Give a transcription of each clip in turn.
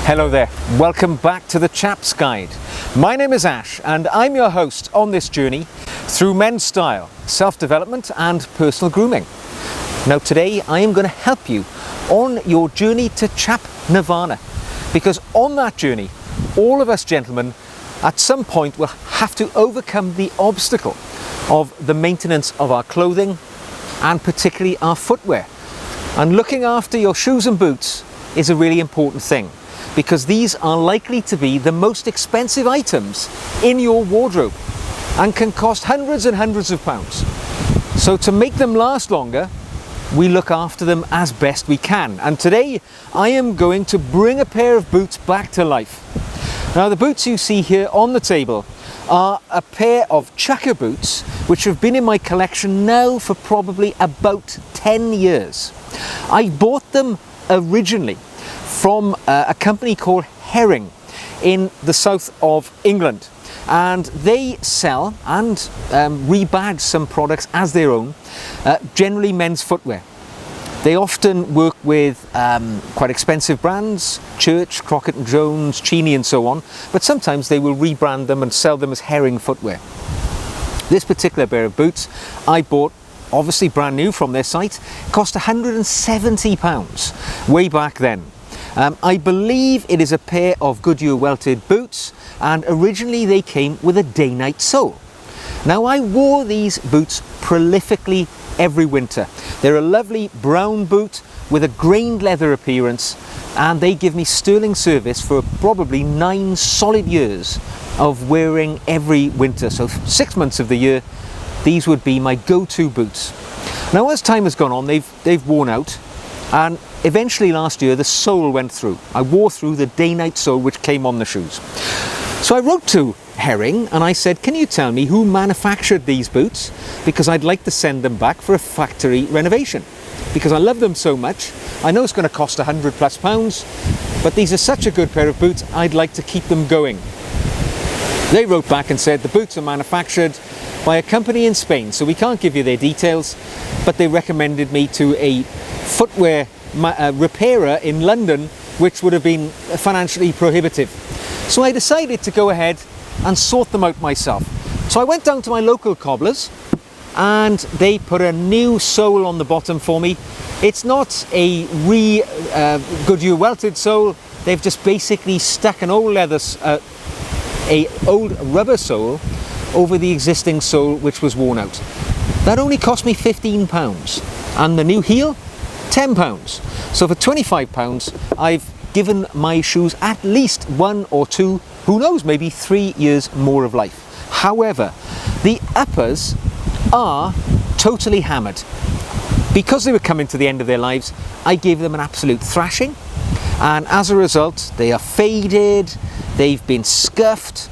Hello there, welcome back to the Chap's Guide. My name is Ash and I'm your host on this journey through men's style, self-development and personal grooming. Now today I am going to help you on your journey to Chap Nirvana, because on that journey all of us gentlemen at some point will have to overcome the obstacle of the maintenance of our clothing and particularly our footwear. And looking after your shoes and boots is a really important thing, because these are likely to be the most expensive items in your wardrobe and can cost hundreds and hundreds of pounds. So to make them last longer, we look after them as best we can. And today I am going to bring a pair of boots back to life. Now the boots you see here on the table are a pair of chukka boots which have been in my collection now for probably about 10 years. I bought them originally from a company called Herring in the south of England, and they sell and rebadge some products as their own, generally men's footwear. They often work with quite expensive brands, Church, Crockett & Jones, Cheney and so on, but sometimes they will rebrand them and sell them as Herring footwear. This particular pair of boots I bought obviously brand new from their site, cost £170 way back then. I believe it is a pair of Goodyear welted boots, and originally they came with a day-night sole. Now I wore these boots prolifically every winter. They're a lovely brown boot with a grained leather appearance, and they give me sterling service for probably 9 solid years of wearing every winter. So 6 months of the year, these would be my go-to boots. Now as time has gone on, they've worn out, and eventually last year the sole went through. I wore through the day-night sole which came on the shoes. So I wrote to Herring and I said, can you tell me who manufactured these boots, because I'd like to send them back for a factory renovation, because I love them so much. I know it's going to cost £100+, but these are such a good pair of boots, I'd like to keep them going. They wrote back and said the boots are manufactured by a company in Spain, so we can't give you their details, but they recommended me to a footwear repairer in London, which would have been financially prohibitive. So I decided to go ahead and sort them out myself. So I went down to my local cobblers and they put a new sole on the bottom for me. It's not a Goodyear welted sole, they've just basically stuck an old old rubber sole over the existing sole which was worn out. That only cost me £15, and the new heel, £10. So for £25 I've given my shoes at least 1 or 2, who knows, maybe 3 years more of life. However, the uppers are totally hammered. Because they were coming to the end of their lives, I gave them an absolute thrashing, and as a result they are faded, they've been scuffed,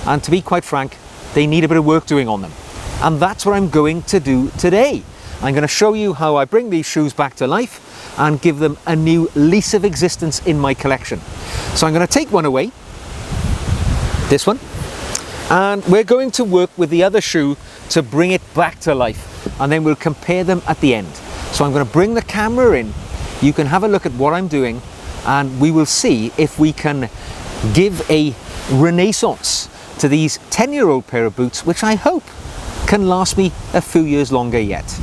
and to be quite frank, they need a bit of work doing on them. And that's what I'm going to do today. I'm going to show you how I bring these shoes back to life and give them a new lease of existence in my collection. So I'm going to take one away, this one, and we're going to work with the other shoe to bring it back to life, and then we'll compare them at the end. So I'm going to bring the camera in, you can have a look at what I'm doing, and we will see if we can give a renaissance to these 10-year-old pair of boots, which I hope can last me a few years longer yet.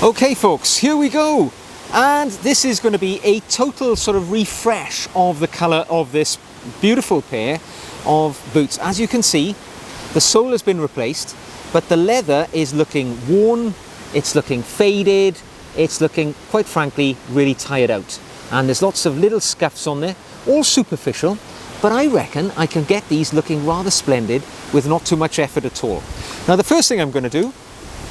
Okay folks, here we go. And this is going to be a total sort of refresh of the colour of this beautiful pair of boots. As you can see, the sole has been replaced, but the leather is looking worn, it's looking faded, it's looking, quite frankly, really tired out. And there's lots of little scuffs on there, all superficial, but I reckon I can get these looking rather splendid with not too much effort at all. Now the first thing I'm going to do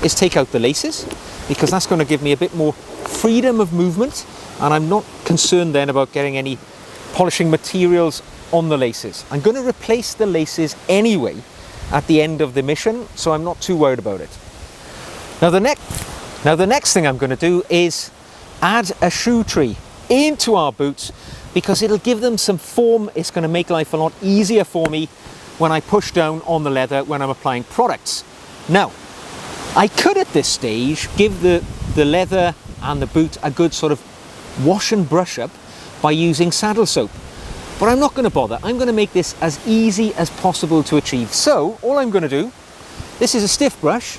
is take out the laces, because that's going to give me a bit more freedom of movement, and I'm not concerned then about getting any polishing materials on the laces. I'm going to replace the laces anyway at the end of the mission, so I'm not too worried about it. Now the next thing I'm going to do is add a shoe tree into our boots, because it'll give them some form. It's going to make life a lot easier for me when I push down on the leather when I'm applying products. Now, I could at this stage give the leather and the boot a good sort of wash and brush up by using saddle soap. but I'm not going to bother. I'm going to make this as easy as possible to achieve. So all I'm going to do, this is a stiff brush,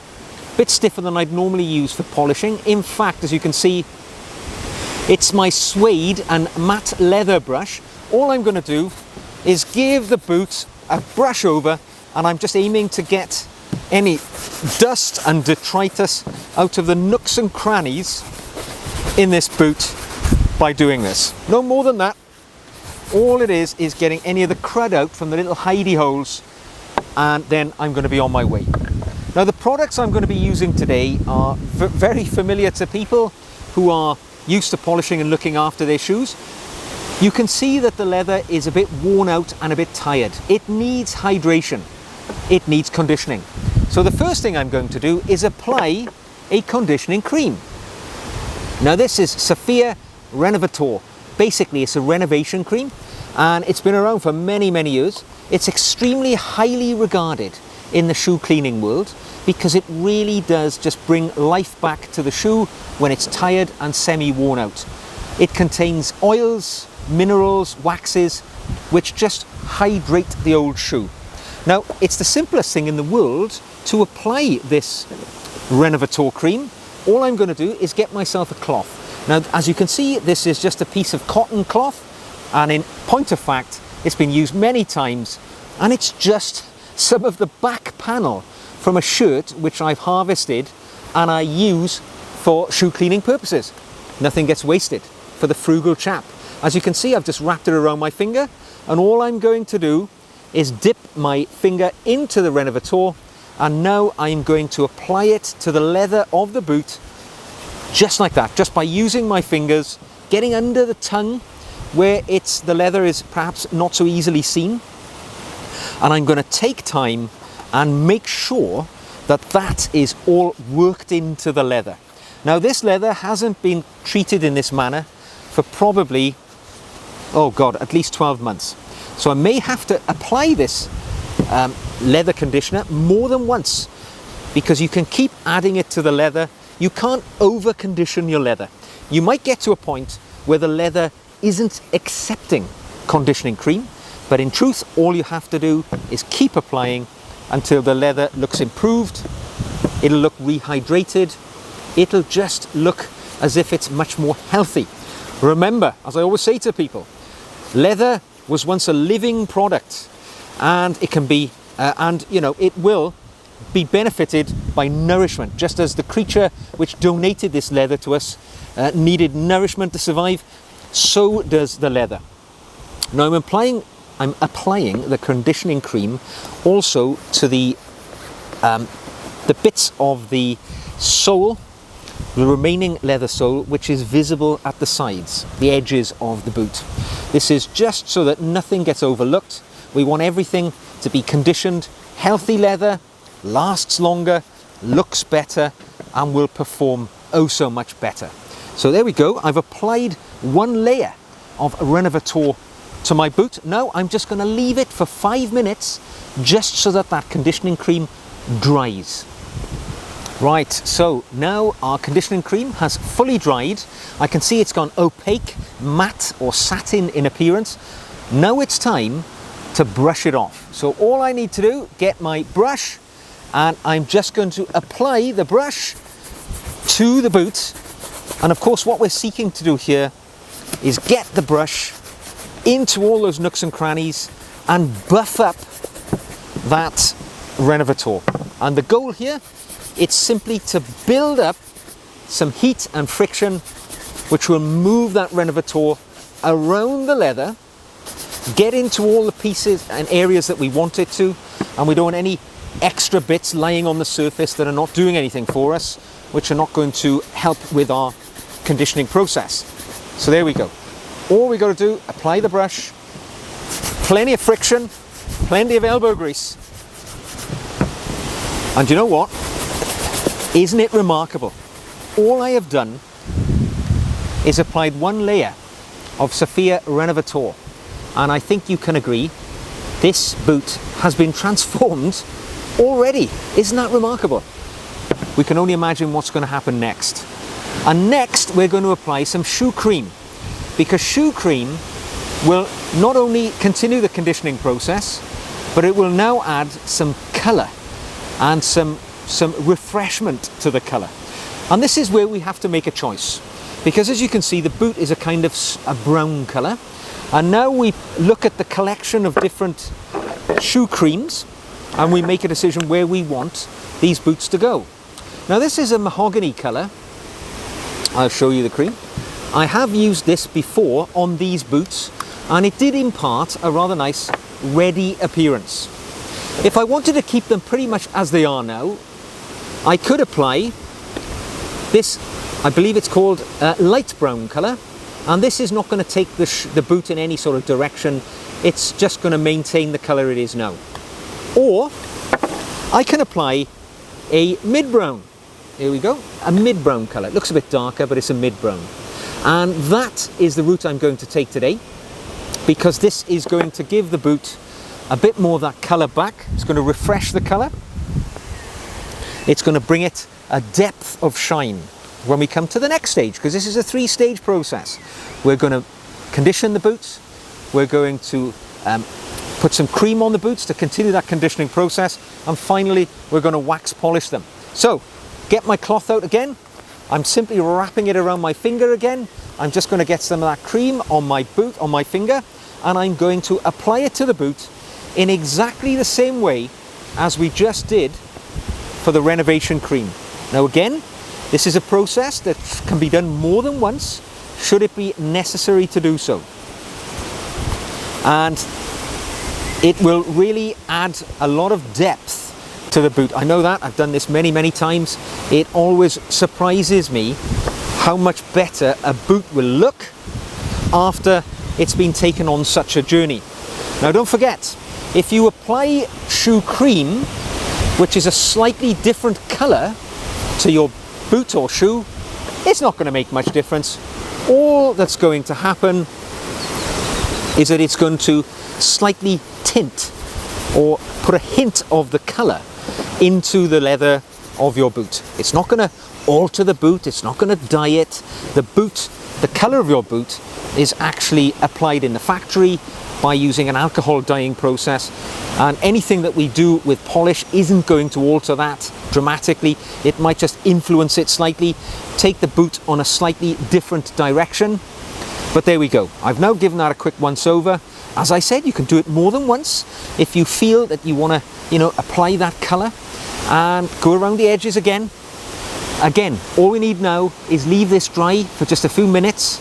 a bit stiffer than I'd normally use for polishing. In fact, as you can see, it's my suede and matte leather brush. All I'm going to do is give the boot a brush over, and I'm just aiming to get any dust and detritus out of the nooks and crannies in this boot by doing this. No more than that. All it is getting any of the crud out from the little hidey holes, and then I'm going to be on my way. Now the products I'm going to be using today are very familiar to people who are used to polishing and looking after their shoes. You can see that the leather is a bit worn out and a bit tired. It needs hydration. It needs conditioning. So the first thing I'm going to do is apply a conditioning cream. Now this is Sophia Renovator. Basically it's a renovation cream, and it's been around for many, many years. It's extremely highly regarded in the shoe cleaning world because it really does just bring life back to the shoe when it's tired and semi-worn out. It contains oils, minerals, waxes, which just hydrate the old shoe. Now, it's the simplest thing in the world to apply this Renovator cream. All I'm going to do is get myself a cloth. Now, as you can see, this is just a piece of cotton cloth, and in point of fact, it's been used many times, and it's just some of the back panel from a shirt which I've harvested and I use for shoe cleaning purposes. Nothing gets wasted for the frugal chap. As you can see, I've just wrapped it around my finger, and all I'm going to do is dip my finger into the Renovator, and now I'm going to apply it to the leather of the boot, just like that, just by using my fingers, getting under the tongue where the leather is perhaps not so easily seen. And I'm going to take time and make sure that that is all worked into the leather. Now this leather hasn't been treated in this manner for probably, oh God, at least 12 months. So I may have to apply this leather conditioner more than once, because you can keep adding it to the leather. You can't over condition your leather. You might get to a point where the leather isn't accepting conditioning cream, but in truth, all you have to do is keep applying until the leather looks improved. It'll look rehydrated. It'll just look as if it's much more healthy. Remember, as I always say to people, leather was once a living product, and it can be, it will be benefited by nourishment, just as the creature which donated this leather to us needed nourishment to survive. So does the leather. Now I'm applying the conditioning cream also to the bits of the sole, the remaining leather sole, which is visible at the sides, the edges of the boot. This is just so that nothing gets overlooked. We want everything to be conditioned. Healthy leather lasts longer, looks better, and will perform oh so much better. So there we go. I've applied one layer of Renovator to my boot. Now I'm just going to leave it for 5 minutes just so that that conditioning cream dries. Right, so now our conditioning cream has fully dried. I can see it's gone opaque, matte or satin in appearance. Now it's time to brush it off. So all I need to do, get my brush, and I'm just going to apply the brush to the boot. And of course what we're seeking to do here is get the brush into all those nooks and crannies and buff up that Renovator. And the goal here, it's simply to build up some heat and friction which will move that Renovator around the leather, get into all the pieces and areas that we want it to, and we don't want any extra bits lying on the surface that are not doing anything for us, which are not going to help with our conditioning process. So there we go. All we got to do, apply the brush, plenty of friction, plenty of elbow grease. And you know what? Isn't it remarkable? All I have done is applied one layer of Sophia Renovator, and I think you can agree this boot has been transformed already. Isn't that remarkable? We can only imagine what's going to happen next. And next we're going to apply some shoe cream, because shoe cream will not only continue the conditioning process, but it will now add some colour and some refreshment to the colour. And this is where we have to make a choice, because as you can see, the boot is a kind of a brown colour, and now we look at the collection of different shoe creams and we make a decision where we want these boots to go. Now this is a mahogany colour. I'll show you the cream. I have used this before on these boots, and it did impart a rather nice ready appearance. If I wanted to keep them pretty much as they are now, I could apply this, I believe it's called light brown colour, and this is not going to take the boot in any sort of direction. It's just going to maintain the colour it is now. Or I can apply a mid-brown. Here we go, a mid-brown colour. It looks a bit darker, but it's a mid-brown. And that is the route I'm going to take today, because this is going to give the boot a bit more of that colour back. It's going to refresh the colour. It's going to bring it a depth of shine when we come to the next stage, because this is a 3-stage process. We're going to condition the boots. We're going to put some cream on the boots to continue that conditioning process, and finally we're going to wax polish them. So get my cloth out again. I'm simply wrapping it around my finger again. I'm just going to get some of that cream on my boot, on my finger, and I'm going to apply it to the boot in exactly the same way as we just did for the Renovation cream. Now again, this is a process that can be done more than once, should it be necessary to do so. And it will really add a lot of depth to the boot. I know that, I've done this many, many times. It always surprises me how much better a boot will look after it's been taken on such a journey. Now don't forget, if you apply shoe cream, which is a slightly different colour to your boot or shoe, it's not going to make much difference. All that's going to happen is that it's going to slightly tint or put a hint of the colour into the leather of your boot. It's not going to alter the boot, it's not going to dye it. The boot, the colour of your boot is actually applied in the factory by using an alcohol dyeing process, and anything that we do with polish isn't going to alter that dramatically. It might just influence it slightly, take the boot on a slightly different direction. But there we go. I've now given that a quick once over. As I said, you can do it more than once if you feel that you want to, apply that colour, and go around the edges again. Again, all we need now is leave this dry for just a few minutes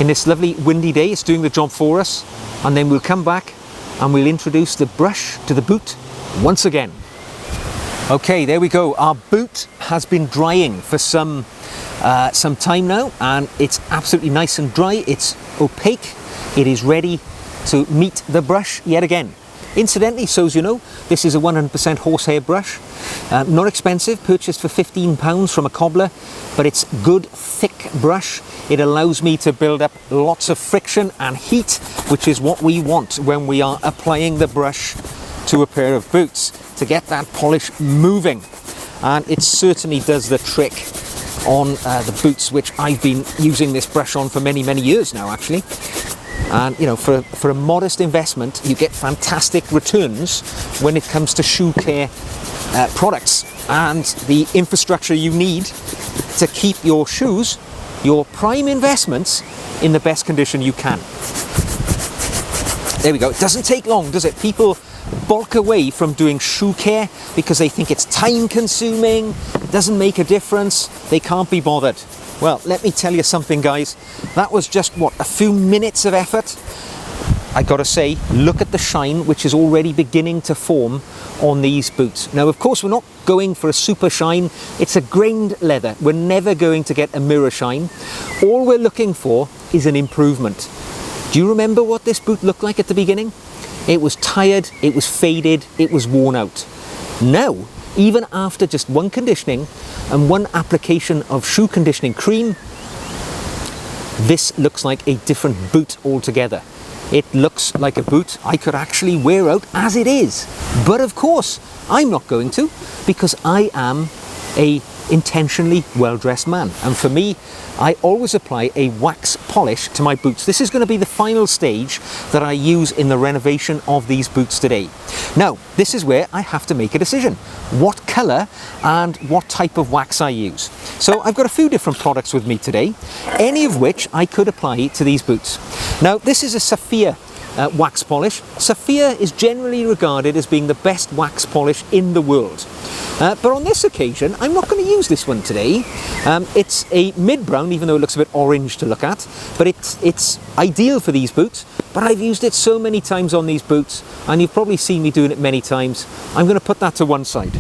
in this lovely windy day. It's doing the job for us. And then we'll come back and we'll introduce the brush to the boot once again. Okay, there we go. Our boot has been drying for some time now, and it's absolutely nice and dry. It's opaque. It is ready to meet the brush yet again. Incidentally, so as you know, this is a 100% horsehair brush. Not expensive, purchased for £15 from a cobbler, but it's good, thick brush. It allows me to build up lots of friction and heat, which is what we want when we are applying the brush to a pair of boots, to get that polish moving. And it certainly does the trick on the boots, which I've been using this brush on for many, many years now, actually. And for a modest investment, you get fantastic returns when it comes to shoe care products and the infrastructure you need to keep your shoes, your prime investments, in the best condition you can. There we go. It doesn't take long, does it? People bulk away from doing shoe care because they think it's time consuming, doesn't make a difference, they can't be bothered. Well, let me tell you something, guys. That was just, a few minutes of effort. I gotta say, look at the shine which is already beginning to form on these boots. Now, of course, we're not going for a super shine. It's a grained leather. We're never going to get a mirror shine. All we're looking for is an improvement. Do you remember what this boot looked like at the beginning? It was tired, it was faded, it was worn out. Now, even after just one conditioning and one application of shoe conditioning cream, this looks like a different boot altogether. It looks like a boot I could actually wear out as it is. But of course, I'm not going to, because I am a intentionally well-dressed man. And for me, I always apply a wax polish to my boots. This is going to be the final stage that I use in the renovation of these boots today. Now, this is where I have to make a decision. What colour and what type of wax I use. So I've got a few different products with me today, any of which I could apply to these boots. Now, this is a sapphire wax polish. Sapphire is generally regarded as being the best wax polish in the world. But on this occasion, I'm not going to use this one today. It's a mid-brown, even though it looks a bit orange to look at, but it's ideal for these boots. But I've used it so many times on these boots, and you've probably seen me doing it many times. I'm going to put that to one side.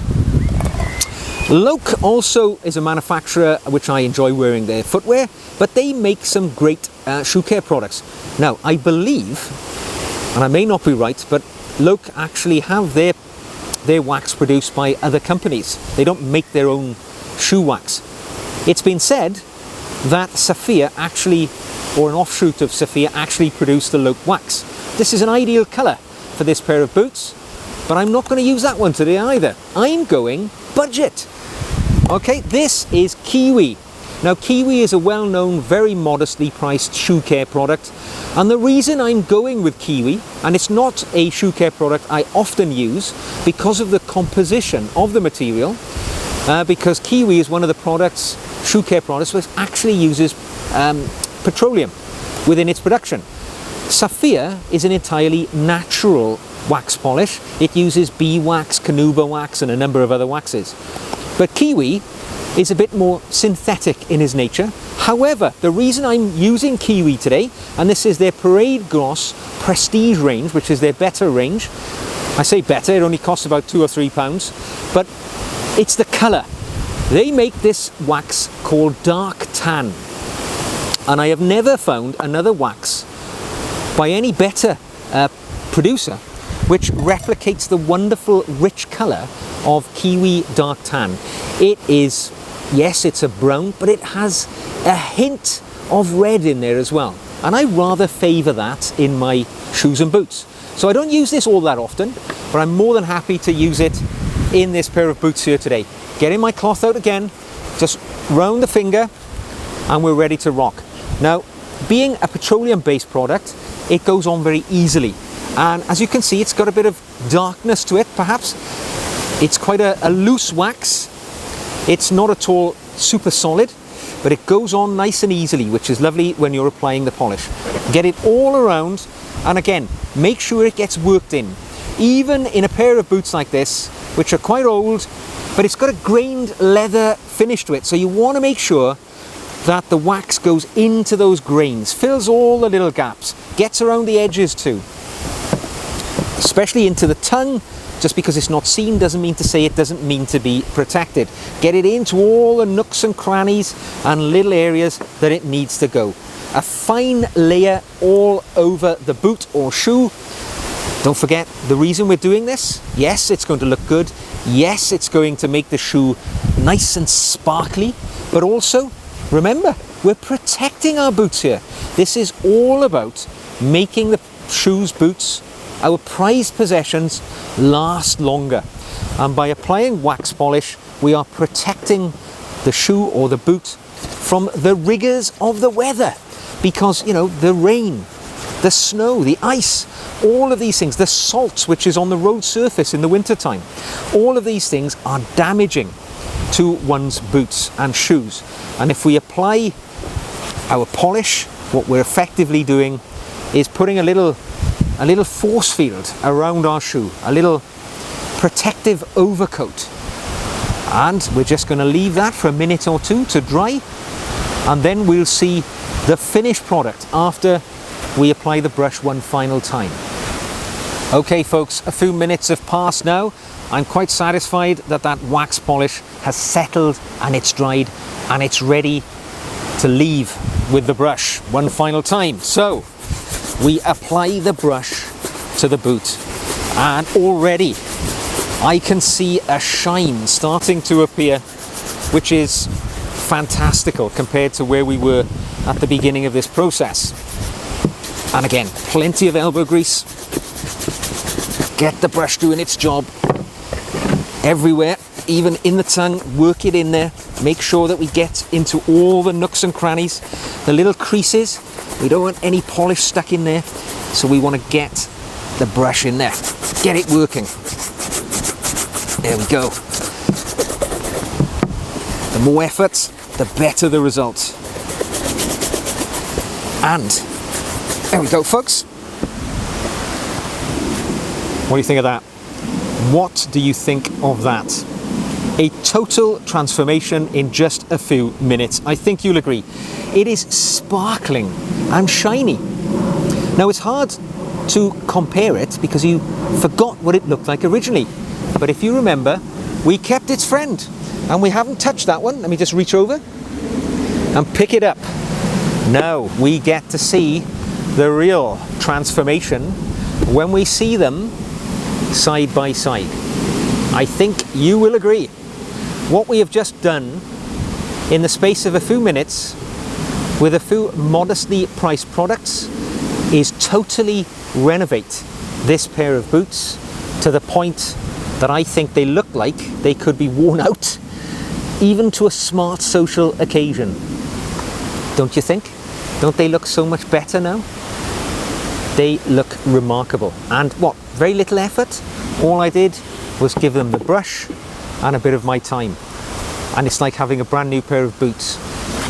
Loke also is a manufacturer which I enjoy wearing their footwear, but they make some great shoe care products. Now, I believe, and I may not be right, but Loke actually have their wax produced by other companies. They don't make their own shoe wax. It's been said that Sapphire actually, or an offshoot of Sapphire, actually produced the Loke wax. This is an ideal colour for this pair of boots, but I'm not going to use that one today either. I'm going budget. Okay, this is Kiwi. Now, Kiwi is a well-known, very modestly priced shoe care product, and the reason I'm going with Kiwi, and it's not a shoe care product I often use because of the composition of the material, because Kiwi is one of the products, shoe care products, which actually uses petroleum within its production. Sapphire is an entirely natural wax polish. It uses beeswax, carnauba wax, and a number of other waxes. But Kiwi is a bit more synthetic in his nature. However, the reason I'm using Kiwi today, and this is their Parade Gloss Prestige range, which is their better range. I say better, it only costs about £2 or £3, but it's the colour. They make this wax called Dark Tan, and I have never found another wax by any better producer which replicates the wonderful rich colour of Kiwi Dark Tan. It is, yes, it's a brown, but it has a hint of red in there as well. And I rather favour that in my shoes and boots. So I don't use this all that often, but I'm more than happy to use it in this pair of boots here today. Getting my cloth out again, just round the finger, and we're ready to rock. Now, being a petroleum-based product, it goes on very easily. And as you can see, it's got a bit of darkness to it, perhaps. It's quite a loose wax. It's not at all super solid, but it goes on nice and easily, which is lovely when you're applying the polish. Get it all around, and again, make sure it gets worked in. Even in a pair of boots like this, which are quite old, but it's got a grained leather finish to it, so you want to make sure that the wax goes into those grains, fills all the little gaps, gets around the edges too, especially into the tongue. Just because it's not seen doesn't mean to say it doesn't mean to be protected. Get it into all the nooks and crannies and little areas that it needs to go. A fine layer all over the boot or shoe. Don't forget the reason we're doing this. Yes, it's going to look good. Yes, it's going to make the shoe nice and sparkly. But also, remember, we're protecting our boots here. This is all about making the shoes, boots, our prized possessions last longer. And by applying wax polish, we are protecting the shoe or the boot from the rigors of the weather. Because, you know, the rain, the snow, the ice, all of these things, the salt which is on the road surface in the wintertime, all of these things are damaging to one's boots and shoes. And if we apply our polish, what we're effectively doing is putting a little force field around our shoe, a little protective overcoat. And we're just going to leave that for a minute or two to dry, and then we'll see the finished product after we apply the brush one final time. Okay folks, a few minutes have passed now. I'm quite satisfied that that wax polish has settled and it's dried and it's ready to leave with the brush one final time. So we apply the brush to the boot, and already I can see a shine starting to appear, which is fantastical compared to where we were at the beginning of this process. And again, plenty of elbow grease. Get the brush doing its job everywhere, even in the tongue. Work it in there, make sure that we get into all the nooks and crannies, the little creases. We don't want any polish stuck in there, so we want to get the brush in there, get it working. There we go. The more effort, the better the result. And there we go, folks. What do you think of that? What do you think of that? A total transformation in just a few minutes. I think you'll agree. It is sparkling and shiny. Now, it's hard to compare it because you forgot what it looked like originally. But if you remember, we kept its friend and we haven't touched that one. Let me just reach over and pick it up. Now we get to see the real transformation when we see them side by side. I think you will agree. What we have just done in the space of a few minutes with a few modestly priced products is totally renovate this pair of boots to the point that I think they look like they could be worn out even to a smart social occasion. Don't you think? Don't they look so much better now? They look remarkable. And what? Very little effort. All I did was give them the brush and a bit of my time. And it's like having a brand new pair of boots.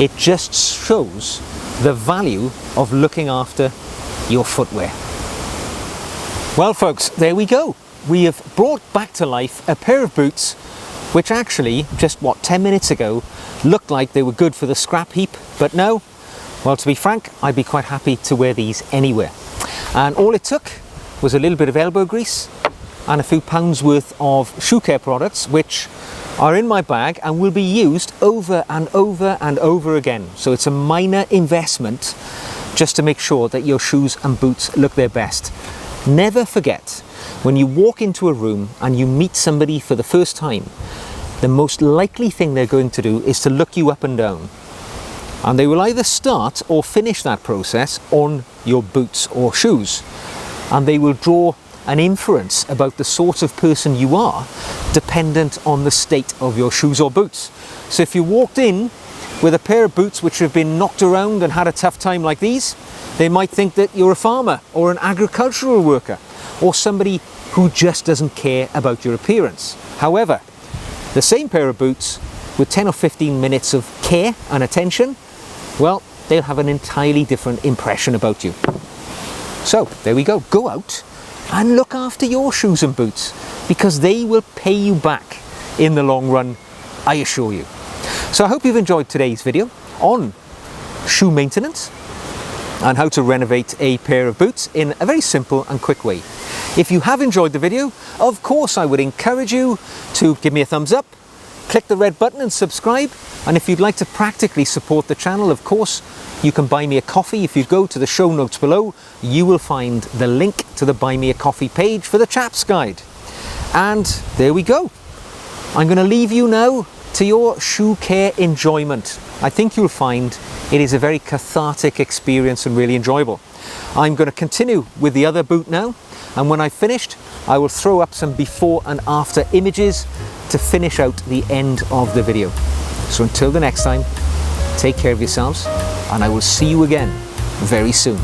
It just shows the value of looking after your footwear. Well, folks, there we go. We have brought back to life a pair of boots which actually, just 10 minutes ago, looked like they were good for the scrap heap, but no. Well, to be frank, I'd be quite happy to wear these anywhere. And all it took was a little bit of elbow grease and a few pounds worth of shoe care products, which are in my bag and will be used over and over and over again. So it's a minor investment just to make sure that your shoes and boots look their best. Never forget, when you walk into a room and you meet somebody for the first time, the most likely thing they're going to do is to look you up and down. And they will either start or finish that process on your boots or shoes. And they will draw an inference about the sort of person you are dependent on the state of your shoes or boots. So if you walked in with a pair of boots which have been knocked around and had a tough time like these, they might think that you're a farmer or an agricultural worker or somebody who just doesn't care about your appearance. However, the same pair of boots with 10 or 15 minutes of care and attention, well, they'll have an entirely different impression about you. So there we go. Go out and look after your shoes and boots, because they will pay you back in the long run, I assure you. So I hope you've enjoyed today's video on shoe maintenance and how to renovate a pair of boots in a very simple and quick way. If you have enjoyed the video, of course I would encourage you to give me a thumbs up, click the red button and subscribe. And if you'd like to practically support the channel, of course, you can buy me a coffee. If you go to the show notes below, you will find the link to the Buy Me a Coffee page for the Chap's Guide. And there we go. I'm going to leave you now to your shoe care enjoyment. I think you'll find it is a very cathartic experience and really enjoyable. I'm going to continue with the other boot now, and when I've finished, I will throw up some before and after images to finish out the end of the video. So until the next time, take care of yourselves, and I will see you again very soon.